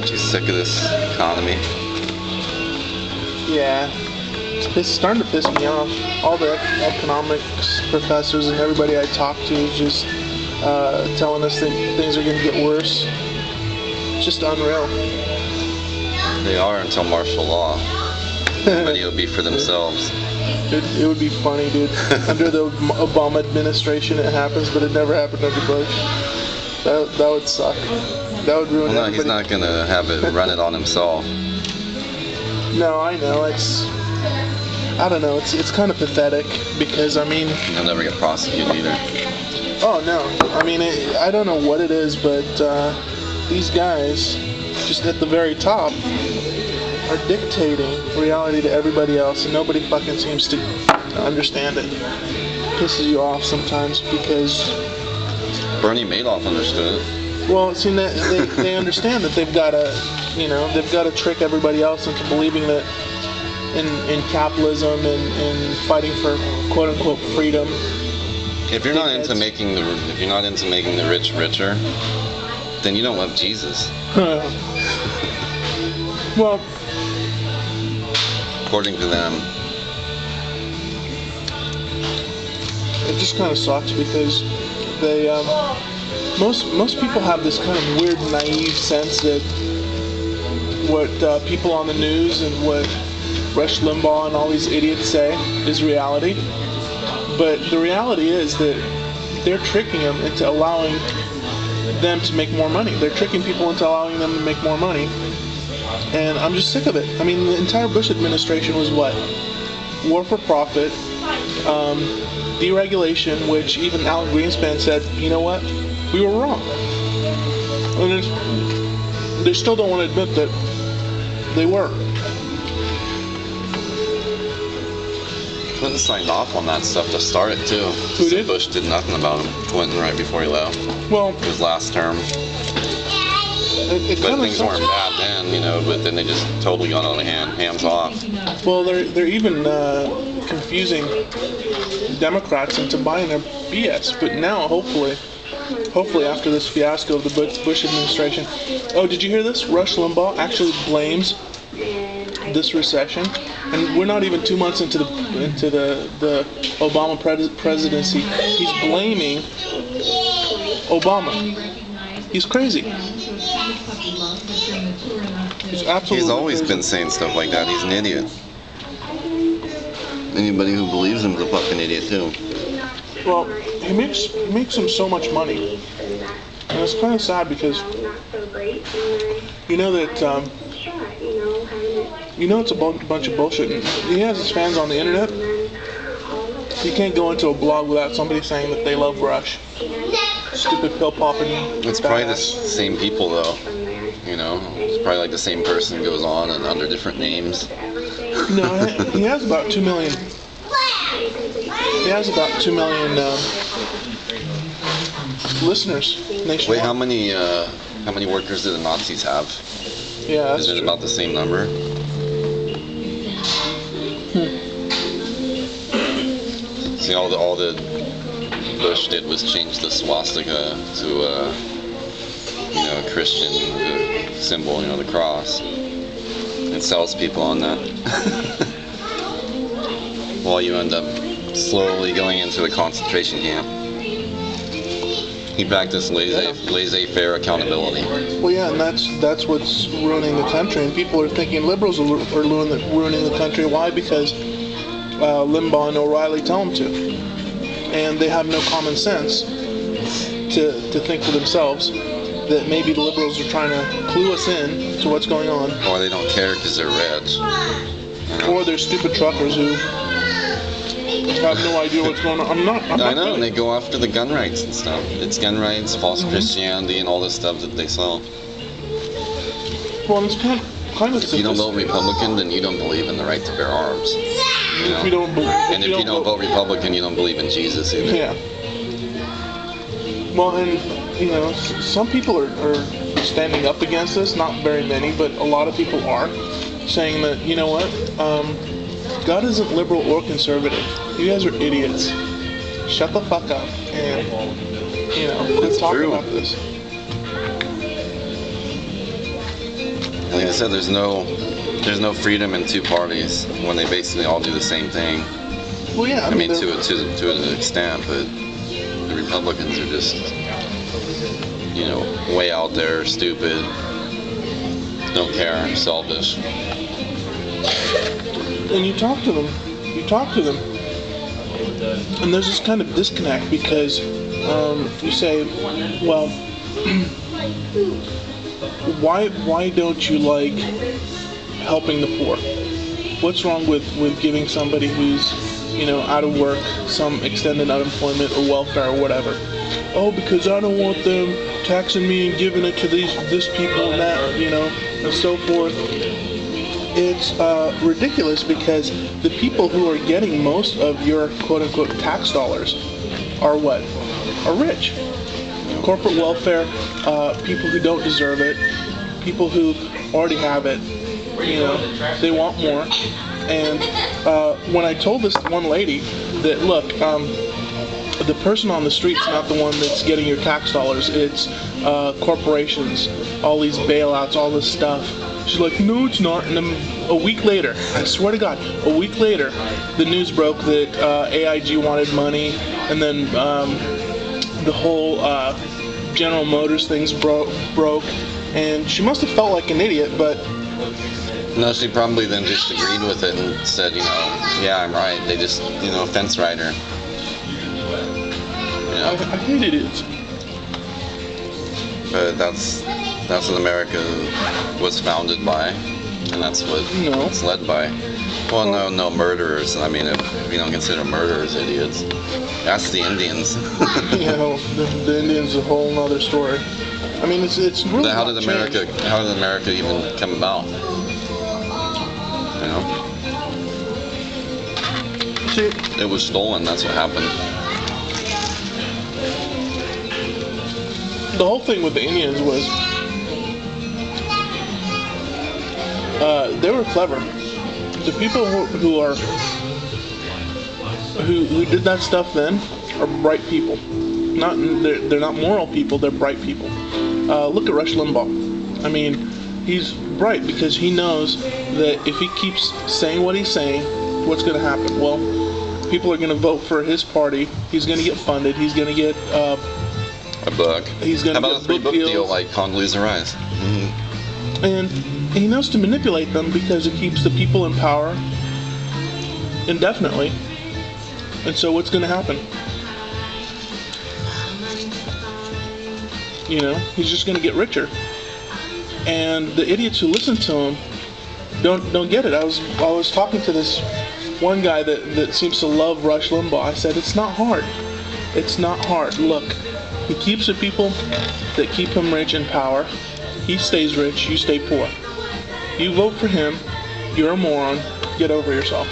Aren't you sick of this economy? Yeah. It's starting to piss me off. All the economics professors and everybody I talk to is just telling us that things are going to get worse. It's just unreal. They are until martial law. Everybody will be for themselves. It would be funny, dude. Under the Obama administration it happens, but it never happened under Bush. That would suck. That would ruin Well, no, everybody. he's not going to have it run it on himself. No, I know. I don't know. It's kind of pathetic because, I mean... He'll never get prosecuted either. Oh, no. I mean, I don't know what it is, but these guys, just at the very top, are dictating reality to everybody else, and nobody fucking seems to understand it. It pisses you off sometimes because... Bernie Madoff understood it. Well, see, they understand that they've got to trick everybody else into believing that in capitalism and fighting for quote unquote freedom. If you're not into making the rich richer, then you don't love Jesus. Well, According to them. it just kind of sucks because they most people have this kind of weird naive sense that what people on the news and what Rush Limbaugh and all these idiots say is reality. But the reality is that they're tricking them into allowing them to make more money. They're tricking people into allowing them to make more money. And I'm just sick of it. I mean, the entire Bush administration was what? War for profit, deregulation, which even Alan Greenspan said, you know what? We were wrong. And they still don't want to admit that they were. Clinton signed off on that stuff to start it too. Who did? Bush did nothing about him. Clinton right before he left. Well, His last term. it But kind of things sucks. weren't bad then, but then they just totally got on the hands off. Well, they're even confusing Democrats into buying their BS. But now, hopefully after this fiasco of the Bush administration. Oh, did you hear this? Rush Limbaugh actually blames this recession, and we're not even 2 months into the Obama presidency. He's blaming Obama. He's crazy. He's always been saying stuff like that. He's an idiot. Anybody who believes him is a fucking idiot too. Well, he makes him so much money, and it's kind of sad because you know that it's a bunch of bullshit. And he has his fans on the internet. You can't go into a blog without somebody saying that they love Rush. Stupid pill popping. It's probably the same people though. It's probably like the same person goes on and under different names. No, he has about 2 million. He has about 2 million listeners nationwide. Wait, how many workers do the Nazis have? Yeah, that's Is it true. about the same number? See, all the Bush did was change the swastika to a Christian symbol, the cross. It sells people on that. While you end up slowly going into a concentration camp. He practiced laissez-faire accountability. Well, yeah, and that's what's ruining the country. And people are thinking liberals are ruining the country. Why? Because Limbaugh and O'Reilly tell them to. And they have no common sense to think for themselves that maybe the liberals are trying to clue us in to what's going on. Or they don't care because they're reds. Or they're stupid truckers who have no idea what's going on. I'm not I know, kidding. and they go after the gun rights and stuff. It's gun rights, false Christianity, and all this stuff that they sell. Well, it's kind of If you don't vote Republican, then you don't believe in the right to bear arms. If you don't believe, And if you don't vote Republican, you don't believe in Jesus either. yeah. Well, and some people are standing up against this. Not very many, but a lot of people are saying that God isn't liberal or conservative. You guys are idiots. Shut the fuck up and quit It's talking true. about this. Like I said, there's no freedom in two parties when they basically all do the same thing. Well, yeah. I mean, to an extent, but the Republicans are just, way out there, stupid, don't care, selfish. And you talk to them, and there's this kind of disconnect because you say, well, why don't you like helping the poor? What's wrong with giving somebody who's out of work some extended unemployment or welfare or whatever? Oh, because I don't want them taxing me and giving it to this people and that, and so forth. It's ridiculous because the people who are getting most of your quote-unquote tax dollars are what? Are rich. Corporate welfare, people who don't deserve it, people who already have it, they want more. And when I told this one lady that, look, the person on the street's not the one that's getting your tax dollars, it's corporations, all these bailouts, all this stuff. She's like, no, it's not. And then a week later, I swear to God, a week later, the news broke that AIG wanted money, and then the whole General Motors things broke, and she must have felt like an idiot, but... No, she probably then just agreed with it and said, yeah, I'm right. They just, fence rider. I hate idiots. But that's what America was founded by, and that's what it's led by. Well, no murderers. I mean, if you don't consider murderers idiots, that's the Indians. The Indians are a whole other story. I mean, it's really. But how did America even come about? See, it was stolen. That's what happened. The whole thing with the Indians was they were clever. The people who did that stuff then are bright people. They're not moral people. They're bright people. Look at Rush Limbaugh. I mean, he's bright because he knows that if he keeps saying what he's saying, what's going to happen? Well, people are going to vote for his party. He's going to get funded. He's going to get a book. He's going to get a 3-book deal like Condoleezza Rice. Mm-hmm. And he knows to manipulate them because it keeps the people in power indefinitely. And so what's going to happen? He's just going to get richer. And the idiots who listen to him don't get it. I was talking to this one guy that seems to love Rush Limbaugh. I said, it's not hard. It's not hard. Look, he keeps the people that keep him rich in power. He stays rich, you stay poor. You vote for him, you're a moron, get over yourself.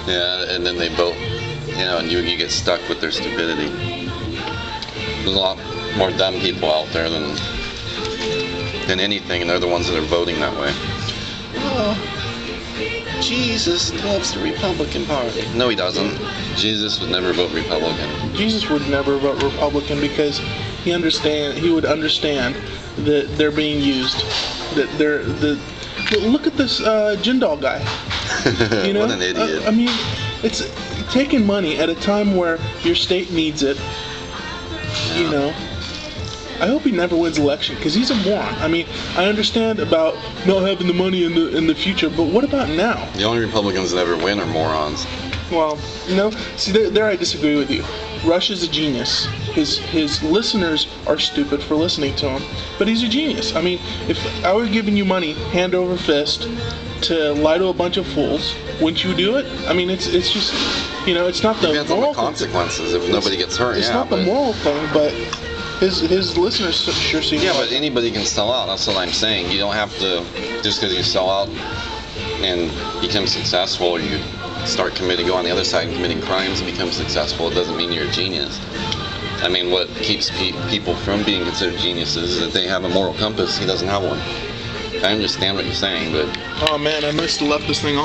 Yeah, and then they vote, and you get stuck with their stupidity. There's a lot more dumb people out there than anything, and they're the ones that are voting that way. Oh, Jesus loves the Republican Party. No, he doesn't. Jesus would never vote Republican. Jesus would never vote Republican because he would understand that they're being used. Look at this Jindal guy. What an idiot. I mean, it's taking money at a time where your state needs it. Yeah. I hope he never wins election because he's a moron. I mean, I understand about not having the money in the future, but what about now? The only Republicans that ever win are morons. Well, see, there I disagree with you. Rush is a genius. His listeners are stupid for listening to him, but he's a genius. I mean, if I were giving you money hand over fist to lie to a bunch of fools, wouldn't you do it? I mean, it's just, it's not the Depends moral on the consequences. If nobody gets hurt, it's not the moral thing, but his listeners sure seem. Yeah, but anybody can sell out. That's what I'm saying. You don't have to just because you sell out and become successful, or you go on the other side and committing crimes and become successful. It doesn't mean you're a genius. I mean, what keeps people from being considered geniuses is that they have a moral compass. He doesn't have one. I understand what you're saying, but... Oh man, I must have left this thing on.